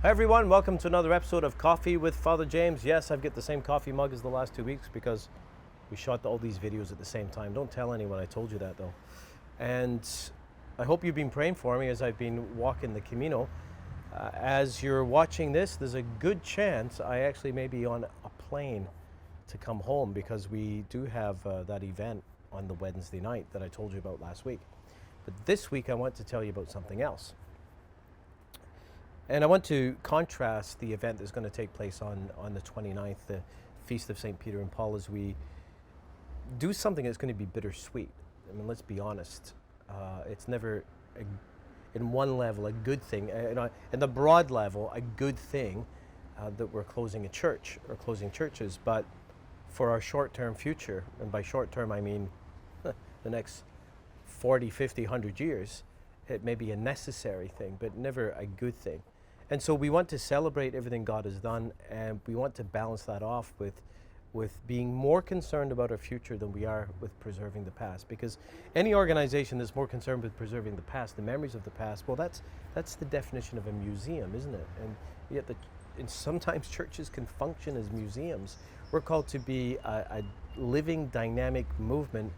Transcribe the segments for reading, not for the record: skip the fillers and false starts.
Hi everyone, welcome to another episode of Coffee with Father James. Yes, I've got the same coffee mug as the last 2 weeks because we shot all these videos at the same time. Don't tell anyone I told you that though. And I hope you've been praying for me as I've been walking the Camino. As you're watching this, there's a good chance I actually may be on a plane to come home because we do have that event on the Wednesday night that I told you about last week. But this week I want to tell you about something else. And I want to contrast the event that's going to take place on the 29th, the Feast of St. Peter and Paul, as we do something that's going to be bittersweet. I mean, let's be honest. It's never, in one level, a good thing. In the broad level, a good thing that we're closing a church or closing churches. But for our short-term future, and by short-term I mean the next 40, 50, 100 years, it may be a necessary thing, but never a good thing. And so we want to celebrate everything God has done, and we want to balance that off with being more concerned about our future than we are with preserving the past. Because any organization that's more concerned with preserving the past, the memories of the past, well, that's the definition of a museum, isn't it? And yet and sometimes churches can function as museums. We're called to be a living, dynamic movement,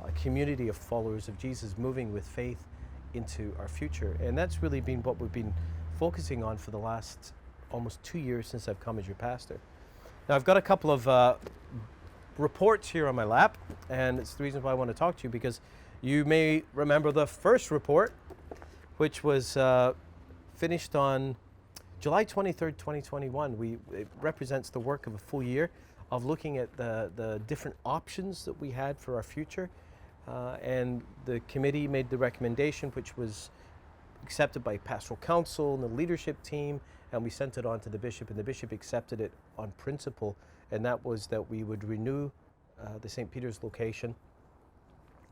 a community of followers of Jesus moving with faith into our future. And that's really been what we've been focusing on for the last almost 2 years since I've come as your pastor. Now I've got a couple of reports here on my lap, and it's the reason why I want to talk to you, because you may remember the first report, which was finished on July 23rd, 2021. It represents the work of a full year of looking at the different options that we had for our future, and the committee made the recommendation, which was accepted by pastoral council and the leadership team, and we sent it on to the bishop, and the bishop accepted it on principle, and that was that we would renew the St. Peter's location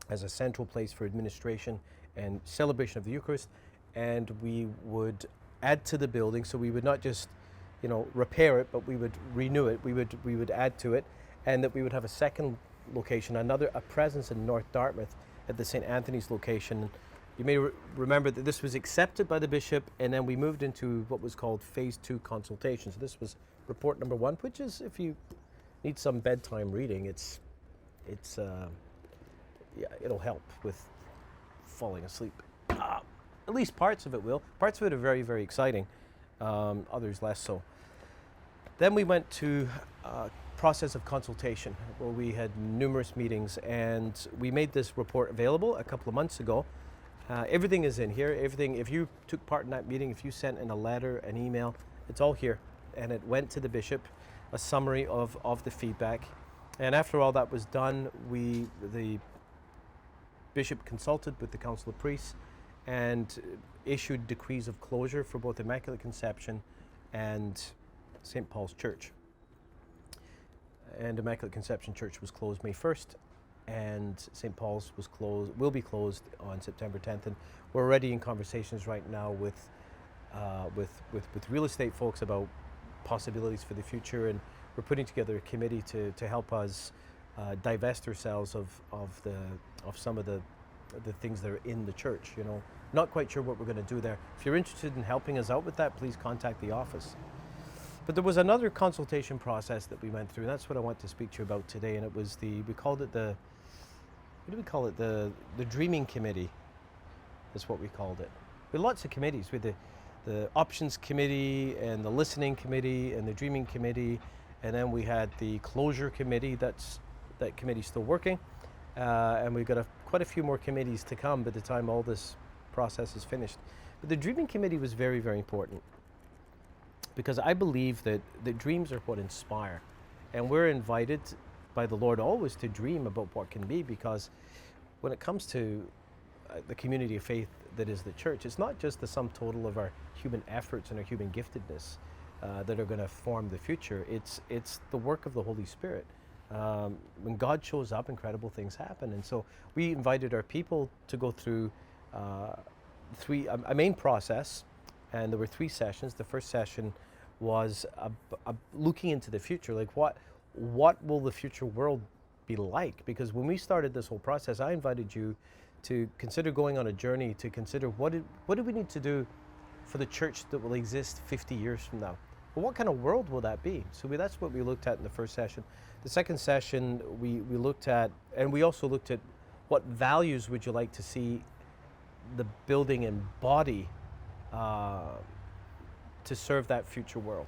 as a central place for administration and celebration of the Eucharist, and we would add to the building. So we would not just, repair it, but we would renew it. We would add to it, and that we would have a second location, a presence in North Dartmouth at the St. Anthony's location. You may remember that this was accepted by the bishop, and then we moved into what was called Phase 2 Consultation. So this was report number 1, which is, if you need some bedtime reading, it'll help with falling asleep. At least parts of it will. Parts of it are very, very exciting. Others less so. Then we went to process of consultation, where we had numerous meetings, and we made this report available a couple of months ago. Everything is in here. Everything, if you took part in that meeting, if you sent in a letter, an email, it's all here. And it went to the bishop, a summary of the feedback. And after all that was done, the bishop consulted with the Council of Priests and issued decrees of closure for both Immaculate Conception and St. Paul's Church. And Immaculate Conception Church was closed May 1st. And St. Paul's will be closed on September 10th, and we're already in conversations right now with real estate folks about possibilities for the future, and we're putting together a committee to help us divest ourselves of some of the things that are in the church. Not quite sure what we're going to do there. If you're interested in helping us out with that, please contact the office. But there was another consultation process that we went through, and that's what I want to speak to you about today. And it was the Dreaming Committee, is what we called it. We had lots of committees. We had the Options Committee and the Listening Committee and the Dreaming Committee, and then we had the Closure Committee. That committee's still working, and we've got quite a few more committees to come by the time all this process is finished. But the Dreaming Committee was very, very important, because I believe that dreams are what inspire, and we're invited by the Lord always to dream about what can be, because when it comes to the community of faith that is the church, it's not just the sum total of our human efforts and our human giftedness that are going to form the future. It's the work of the Holy Spirit. When God shows up, incredible things happen. And so we invited our people to go through a main process, and there were 3 sessions. The first session was looking into the future, like what will the future world be like? Because when we started this whole process, I invited you to consider going on a journey to consider what do we need to do for the church that will exist 50 years from now? Well, what kind of world will that be? So that's what we looked at in the first session. The second session, we looked at, and we also looked at what values would you like to see the building embody to serve that future world.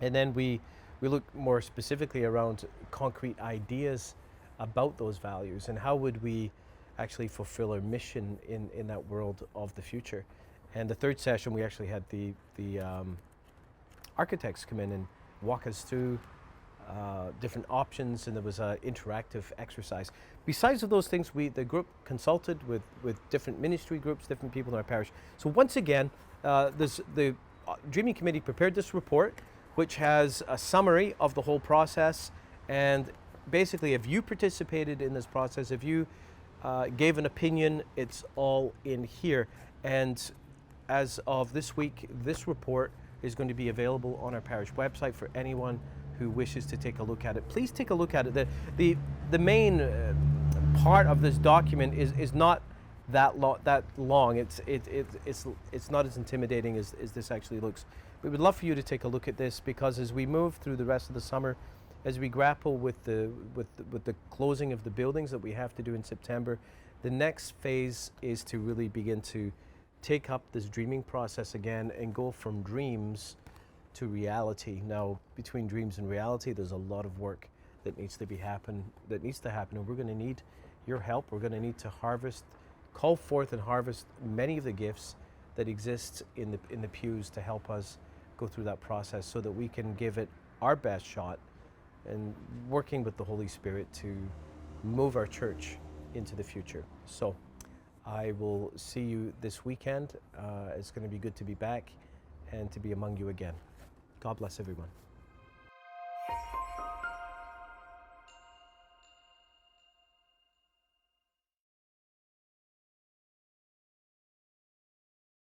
And then we looked more specifically around concrete ideas about those values and how would we actually fulfill our mission in that world of the future. And the third session, we actually had the architects come in and walk us through different options, and there was an interactive exercise. Besides of those things, the group consulted with different ministry groups, different people in our parish. So once again, the Dreaming Committee prepared this report, which has a summary of the whole process. And basically, if you participated in this process, if you gave an opinion, it's all in here. And as of this week, this report is going to be available on our parish website for anyone who wishes to take a look at it. Please take a look at it. The main part of this document is not that long. It's not as intimidating as this actually looks. We would love for you to take a look at this, because as we move through the rest of the summer, as we grapple with the closing of the buildings that we have to do in September, the next phase is to really begin to take up this dreaming process again and go from dreams to reality. Now, between dreams and reality, there's a lot of work that needs to happen, and we're going to need your help. We're going to need to call forth and harvest many of the gifts that exist in the pews to help us go through that process, so that we can give it our best shot, and working with the Holy Spirit to move our church into the future. So I will see you this weekend. It's going to be good to be back and to be among you again. God bless everyone.